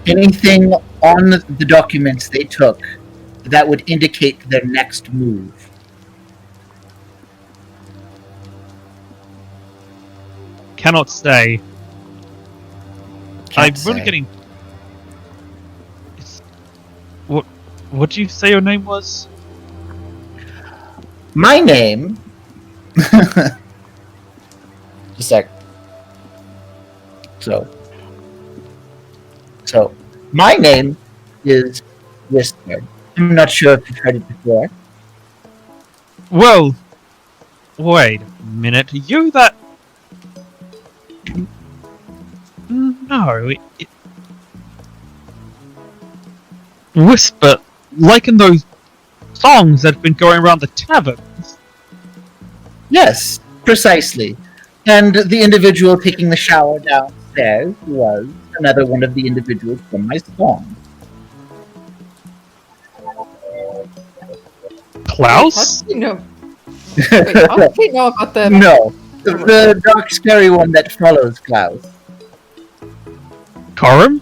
Anything on the documents they took that would indicate their next move. Cannot say. Can't I'm really say. getting. What did you say your name was? My name. Just a sec. So, my name is Whisper. I'm not sure if you've heard it before. Well, wait a minute. Are you that? No. Whisper, like in those songs that have been going around the taverns. Yes, precisely. And the individual taking the shower downstairs was another one of the individuals from my song. Klaus? How do you know? Wait, how do you know about the? No, the dark, scary one that follows Klaus. Korim?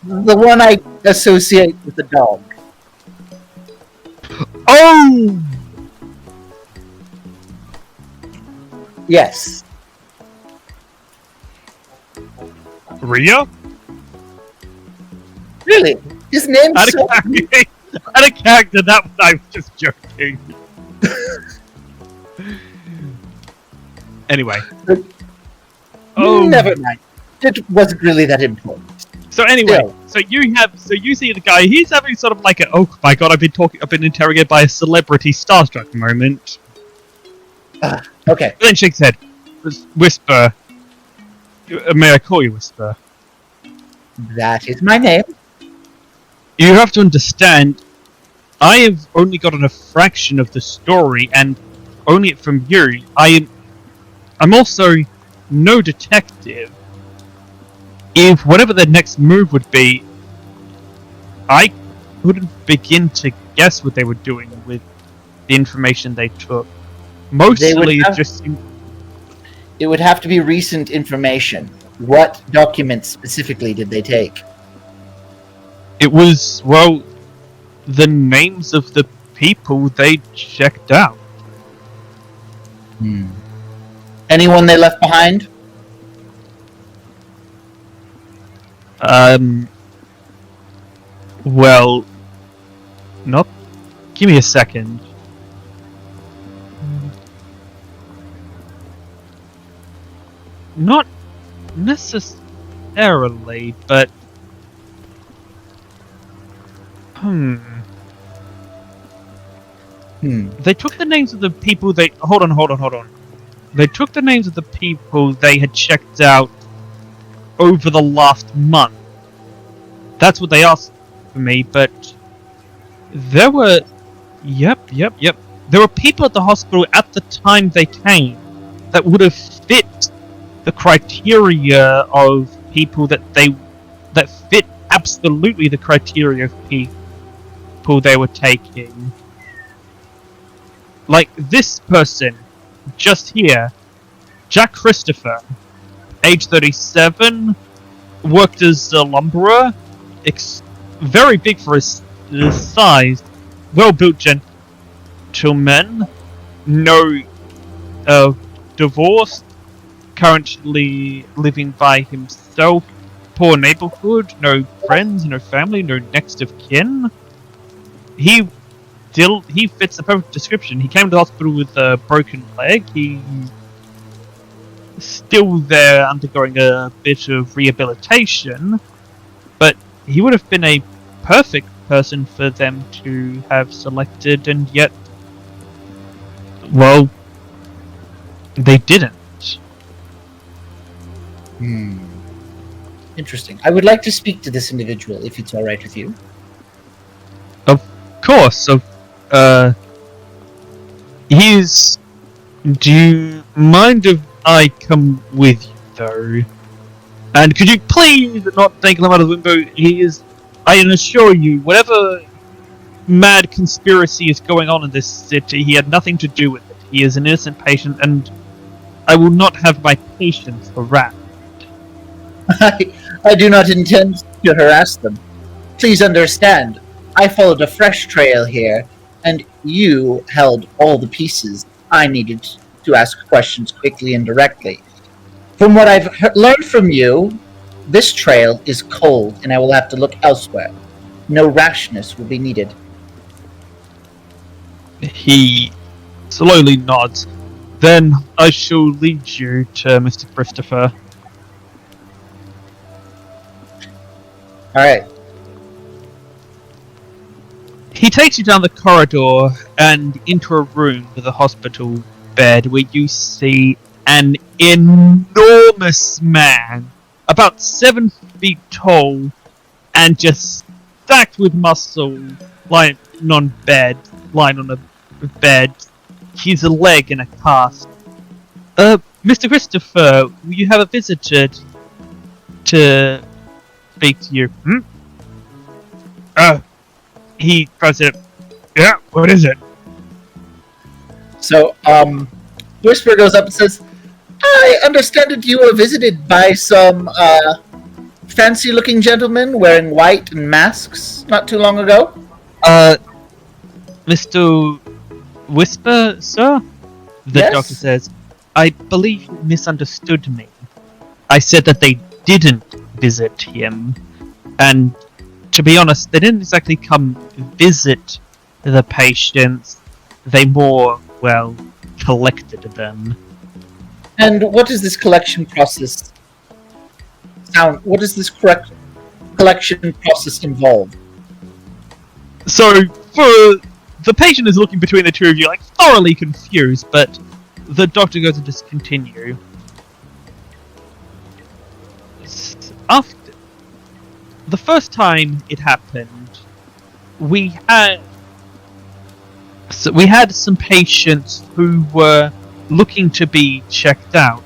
The one I associate with the dog. Oh! Yes. Ria? Really? His name's Out so... of character, that one I was just joking. Anyway. Never mind. It wasn't really that important. So anyway, Yeah. so you see the guy, he's having sort of like a, oh my god, I've been interrogated by a celebrity starstruck moment. Okay. But then shakes his head. Whisper. May I call you Whisper? That is my name. You have to understand, I have only gotten a fraction of the story, and only it from you. I'm also no detective. If whatever their next move would be, I couldn't begin to guess what they were doing with the information they took. Mostly It would have to be recent information. What documents specifically did they take? it was, well, the names of the people they checked out. Anyone they left behind? Well, not. Give me a second. Not necessarily, but They took the names of the people they... Hold on. They took the names of the people they had checked out over the last month. That's what they asked for me, but... There were... Yep. There were people at the hospital at the time they came that would have fit the criteria of people that fit absolutely the criteria of people they were taking. Like this person, just here, Jack Christopher, age 37, worked as a lumberer, very big for his size, well-built gentleman, divorced, currently living by himself, poor neighborhood, no friends, no family, no next of kin. He fits the perfect description. He came to the hospital with a broken leg. He's still there undergoing a bit of rehabilitation, but he would have been a perfect person for them to have selected, and yet, well, they didn't. Interesting. I would like to speak to this individual, if it's alright with you. Of course. Do you mind if I come with you, though? And could you please not take him out of the window? I assure you, whatever mad conspiracy is going on in this city, he had nothing to do with it. He is an innocent patient, and I will not have my patients harassed. I do not intend to harass them. Please understand, I followed a fresh trail here, and you held all the pieces I needed to ask questions quickly and directly. From what I've learned from you, this trail is cold, and I will have to look elsewhere. No rashness will be needed. He slowly nods. Then I shall lead you to Mr. Christopher. Alright. He takes you down the corridor and into a room with a hospital bed where you see an enormous man, about 7 feet tall, and just stacked with muscle, lying on a bed, his leg in a cast. Mr. Christopher, you have a visitor to speak to you. He tries it. Yeah, what is it? So, Whisper goes up and says, I understand that you were visited by some, fancy-looking gentlemen wearing white and masks not too long ago? Mr. Whisper, sir? The Yes? doctor says, I believe you misunderstood me. I said that they didn't visit him, and to be honest, they didn't exactly come visit the patients. They more, well, collected them. And what is this collection process what does this collection process involve? So, the patient is looking between the two of you, like, thoroughly confused, but the doctor goes and just continue. After the first time it happened, we had some patients who were looking to be checked out.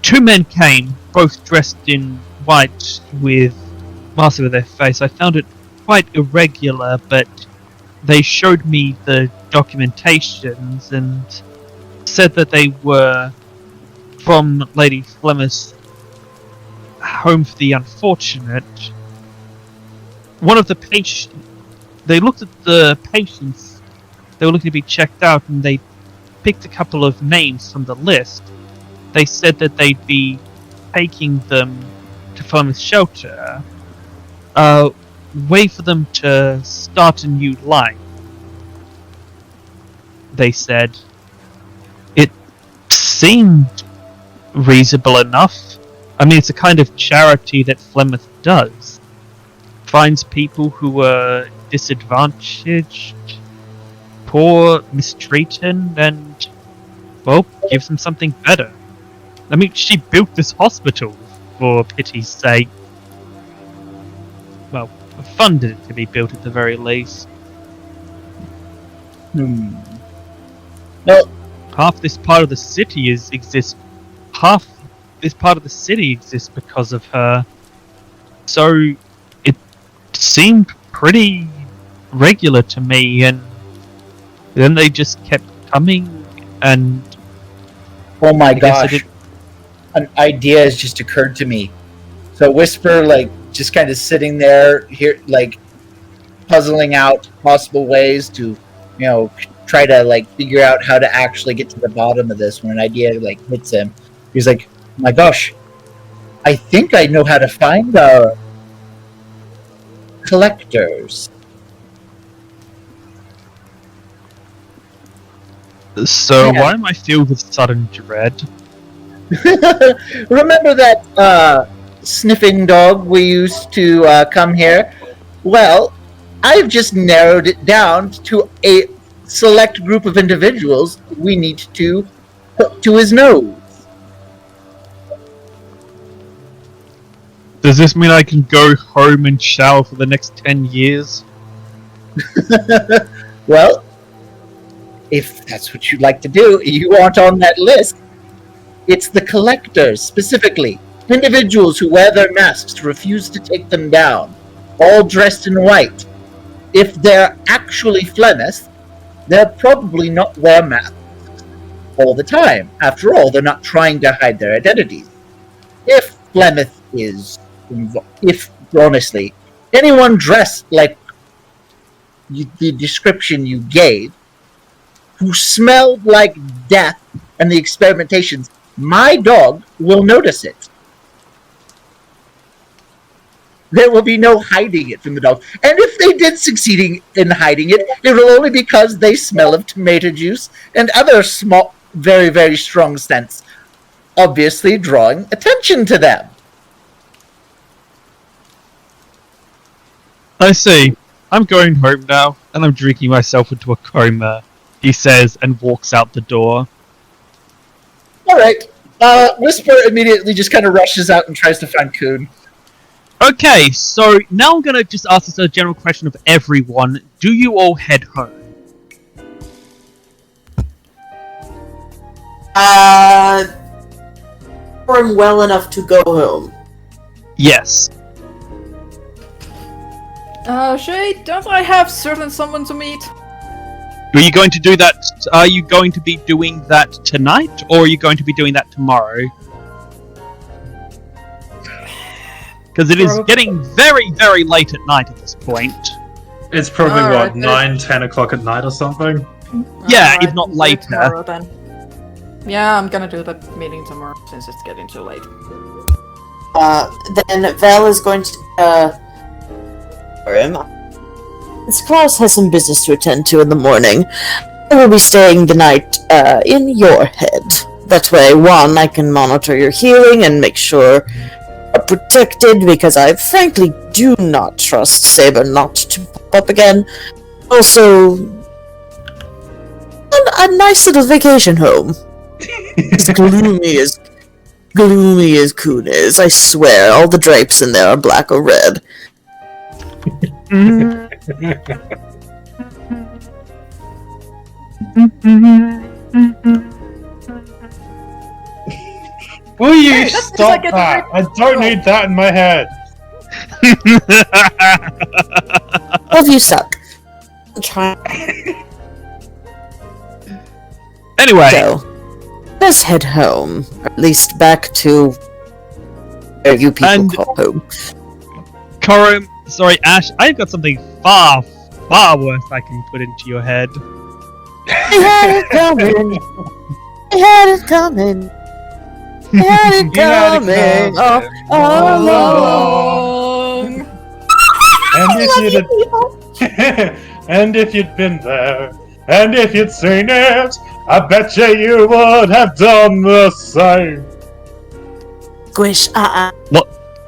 2 men came, both dressed in white with masks over their face. I found it quite irregular, but they showed me the documentations and said that they were from Lady Flemmer's Home for the Unfortunate. One of the patients, they looked at the patients, they were looking to be checked out, and they picked a couple of names from the list. They said that they'd be taking them to Flemmer's shelter, way for them to start a new life. They said it seemed reasonable enough. I mean, it's a kind of charity that Flemeth does. Finds people who are disadvantaged, poor, mistreated, and, well, gives them something better. I mean, she built this hospital, for pity's sake. Well, funded it to be built at the very least. Well, Half this part of the city exists because of her. So it seemed pretty regular to me, and then they just kept coming, and oh my I guess gosh, an idea has just occurred to me. So Whisper, like, just kind of sitting there here, like, puzzling out possible ways to, try to, like, figure out how to actually get to the bottom of this when an idea, like, hits him. He's like, oh my gosh, I think I know how to find our collectors. So Yeah. why am I filled with sudden dread? Remember that sniffing dog we used to come here? Well, I've just narrowed it down to a select group of individuals we need to put to his nose. Does this mean I can go home and shower for the next 10 years? Well, if that's what you'd like to do, you aren't on that list. It's the collectors, specifically. Individuals who wear their masks refuse to take them down, all dressed in white. If they're actually Flemeth, they'll probably not wear masks all the time. After all, they're not trying to hide their identities. If Flemeth is if honestly, anyone dressed like the description you gave, who smelled like death and the experimentations, my dog will notice it. There will be no hiding it from the dog. And if they did succeed in hiding it, it will only because they smell of tomato juice and other small, very, very strong scents, obviously drawing attention to them. I see. I'm going home now, and I'm drinking myself into a coma, he says, and walks out the door. Alright. Whisper immediately just kind of rushes out and tries to find Kun. Okay, so now I'm gonna just ask this a general question of everyone. Do you all head home? I'm well enough to go home. Yes. Shay, don't I have certain someone to meet? Are you going to do that? Are you going to be doing that tonight, or are you going to be doing that tomorrow? Because it is getting very, very late at night at this point. It's probably, Alright, 9, 10 o'clock at night or something? Yeah, Alright, if not later. tomorrow, then. Yeah, I'm gonna do the meeting tomorrow since it's getting too late. Then Vell is going to, Korim. Since Claus has some business to attend to in the morning, I will be staying the night, in your head. That way, one, I can monitor your healing and make sure are protected, because I frankly do not trust Saber not to pop up again. Also, a nice little vacation home. As gloomy as Kun is, I swear, all the drapes in there are black or red. Will you Hey, that's stop like a that? I drip- don't need that in my head. All of you suck. I'm trying Anyway, to let's head home. Or at least back to where you people And- call home. Korim, sorry, Ash, I've got something far, far worse I can put into your head. I had it coming. I had it coming. I had it You had it coming. All along. And if and if you'd been there, and if you'd seen it, I bet you would have done the same. Squish.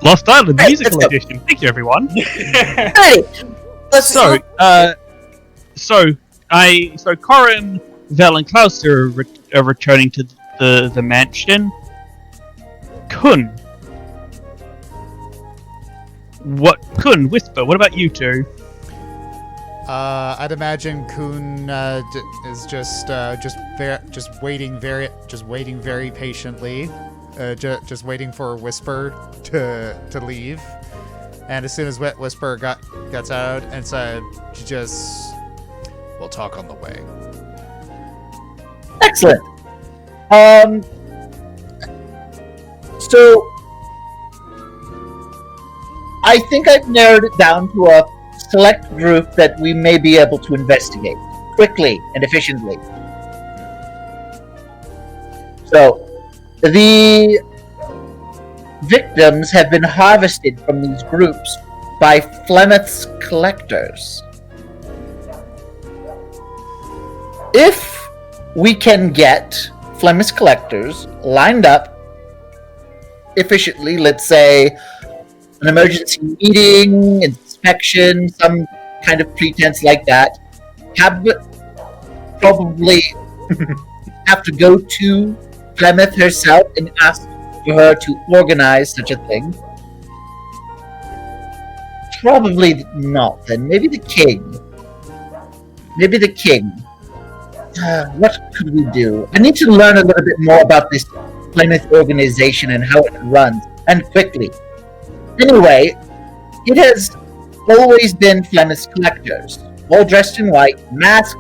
Lost Island Hey, musical let's go. edition. Thank you, everyone. Hey, let's So, so Korim, Vell, and Claus are returning to the mansion. Kun, Whisper, what about you two? I'd imagine Kun is just waiting very patiently, just waiting for Whisper to leave. And as soon as Whisper gets out and said, we'll talk on the way. Excellent. So I think I've narrowed it down to a select group that we may be able to investigate quickly and efficiently. So the victims have been harvested from these groups by Flemeth's collectors. If we can get Flemeth's collectors lined up efficiently, let's say an emergency meeting, inspection, some kind of pretense like that, probably have to go to Flemeth herself and ask for her to organize such a thing. Probably not, then. Maybe the king. What could we do? I need to learn a little bit more about this Flemeth organization and how it runs, and quickly. Anyway, it has always been Flemeth's collectors, all dressed in white, masked,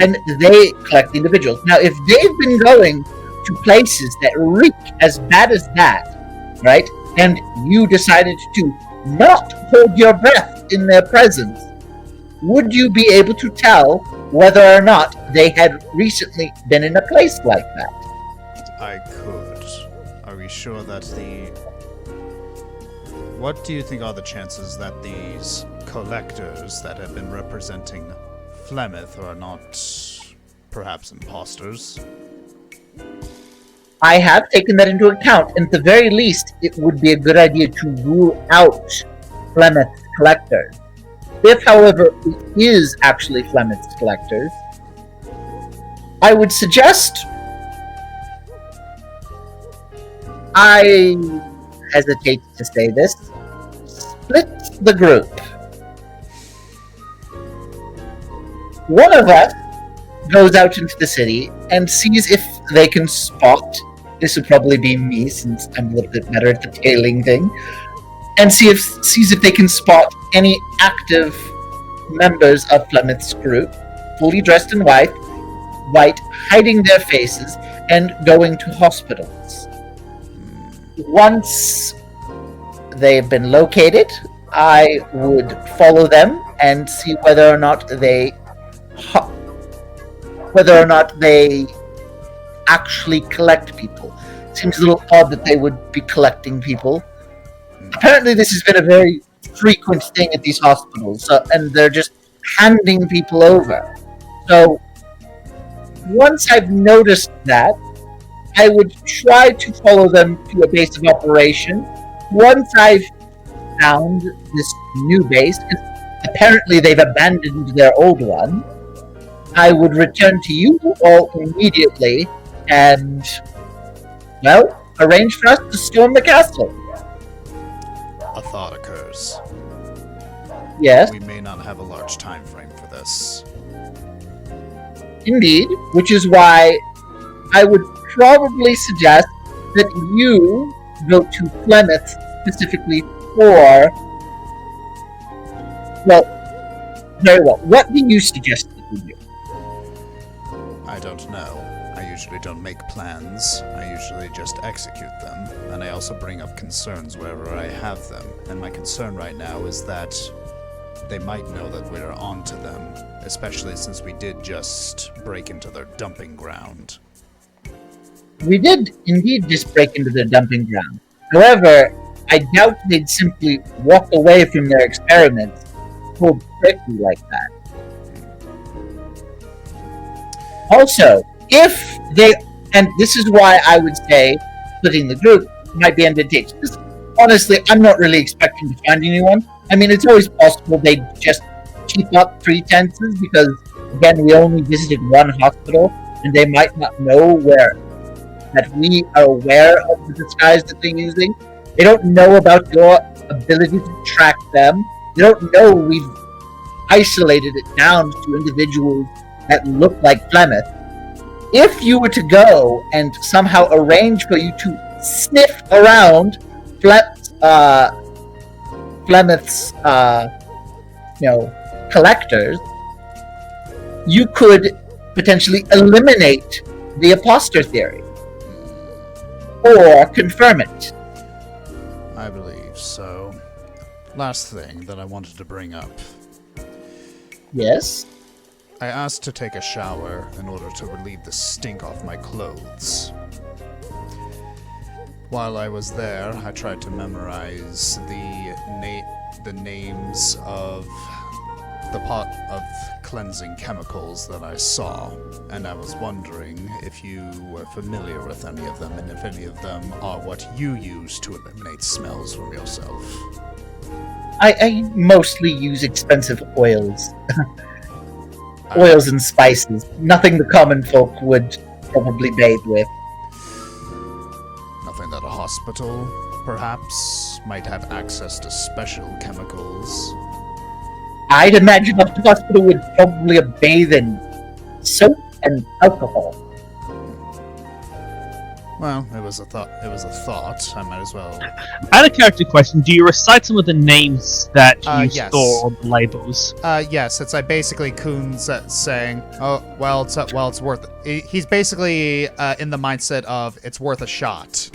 and they collect individuals. Now, if they've been going to places that reek as bad as that, right? and you decided to not hold your breath in their presence, would you be able to tell whether or not they had recently been in a place like that? I could. Are we sure that the... What do you think are the chances that these collectors that have been representing Flemeth are not perhaps imposters? I have taken that into account, and at the very least, it would be a good idea to rule out Flemeth's collectors. If, however, it is actually Flemeth's collectors, I would suggest... I hesitate to say this. Split the group. One of us goes out into the city and sees if they can spot... This would probably be me, since I'm a little bit better at the tailing thing. And sees if they can spot any active members of Flemeth's group, fully dressed in white, hiding their faces, and going to hospitals. Once they've been located, I would follow them and see whether or not they actually collect people. Seems a little odd that they would be collecting people. Apparently this has been a very frequent thing at these hospitals, and they're just handing people over. So, once I've noticed that, I would try to follow them to a base of operation. Once I've found this new base, because apparently they've abandoned their old one, I would return to you all immediately and, well, arrange for us to storm the castle. A thought occurs. Yes, We may not have a large time frame for this. indeed, which is why I would probably suggest that you go to Flemeth specifically for... Well, very well. What do you suggest that we do? I don't know. I usually don't make plans. I usually just execute them. And I also bring up concerns wherever I have them. And my concern right now is that they might know that we're onto them, especially since we did just break into their dumping ground. We did indeed just break into their dumping ground. However, I doubt they'd simply walk away from their experiments cold quickly like that. Also, if they... And this is why I would say splitting the group might be advantageous. Because honestly, I'm not really expecting to find anyone. I mean, it's always possible they just keep up pretenses because, again, we only visited one hospital, and they might not know that we are aware of the disguise that they're using. They don't know about your ability to track them. They don't know we've isolated it down to individuals that look like Flemeth. If you were to go and somehow arrange for you to sniff around Flemeth's, collectors, you could potentially eliminate the imposter theory. Or confirm it. I believe so. Last thing that I wanted to bring up. Yes? I asked to take a shower in order to relieve the stink off my clothes. While I was there, I tried to memorize the names of the pot of cleansing chemicals that I saw, and I was wondering if you were familiar with any of them, and if any of them are what you use to eliminate smells from yourself. I mostly use expensive oils. Oils and spices. Nothing the common folk would probably bathe with. Nothing that a hospital, perhaps, might have access to special chemicals. I'd imagine a hospital would probably bathe in soap and alcohol. Well, it was a thought. I might as well. I had a character question. Do you recite some of the names that you yes. store on the labels? Yes, it's basically Kun's saying, "Oh, well, it's worth it." He's basically in the mindset of it's worth a shot.